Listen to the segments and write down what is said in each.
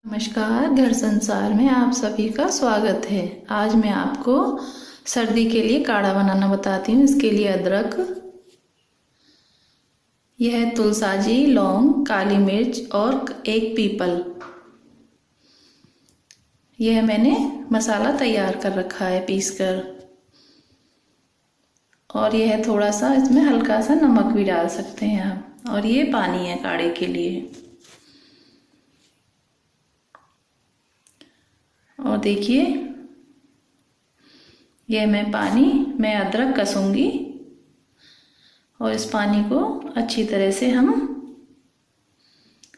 नमस्कार, घर संसार में आप सभी का स्वागत है। आज मैं आपको सर्दी के लिए काढ़ा बनाना बताती हूँ। इसके लिए अदरक, यह है तुलसाजी, लौंग, काली मिर्च और एक पीपल। यह मैंने मसाला तैयार कर रखा है पीसकर। और यह है थोड़ा सा, इसमें हल्का सा नमक भी डाल सकते हैं आप। और ये पानी है काढ़े के लिए। और देखिए, यह मैं अदरक कसूंगी और इस पानी को अच्छी तरह से हम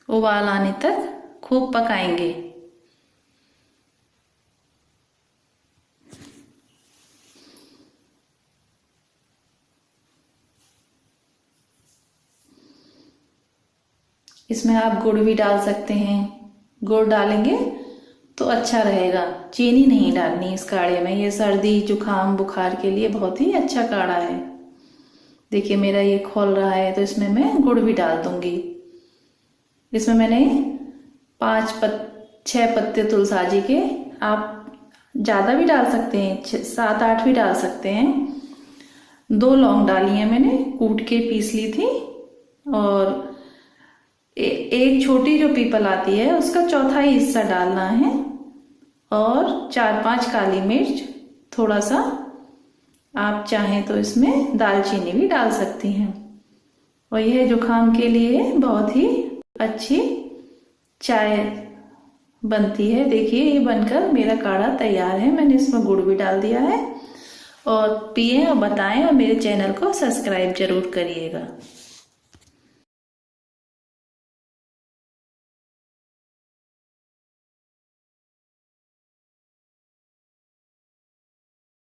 उबाल आने तक खूब पकाएंगे। इसमें आप गुड़ भी डाल सकते हैं। गुड़ डालेंगे तो अच्छा रहेगा। चीनी नहीं डालनी इस काढ़े में। ये सर्दी जुकाम बुखार के लिए बहुत ही अच्छा काढ़ा है। देखिए मेरा ये खोल रहा है, तो इसमें मैं गुड़ भी डाल दूंगी। इसमें मैंने 6 पत्ते तुलसाजी के, आप ज़्यादा भी डाल सकते हैं, 7-8 भी डाल सकते हैं। 2 लौंग डाली है मैंने, कूट के पीस ली थी। और एक छोटी जो पीपल आती है उसका चौथाई हिस्सा डालना है। और 4-5 काली मिर्च, थोड़ा सा आप चाहें तो इसमें दालचीनी भी डाल सकती हैं। और यह जुकाम के लिए बहुत ही अच्छी चाय बनती है। देखिए ये बनकर मेरा काढ़ा तैयार है। मैंने इसमें गुड़ भी डाल दिया है। और पिए और बताएं, और मेरे चैनल को सब्सक्राइब जरूर करिएगा।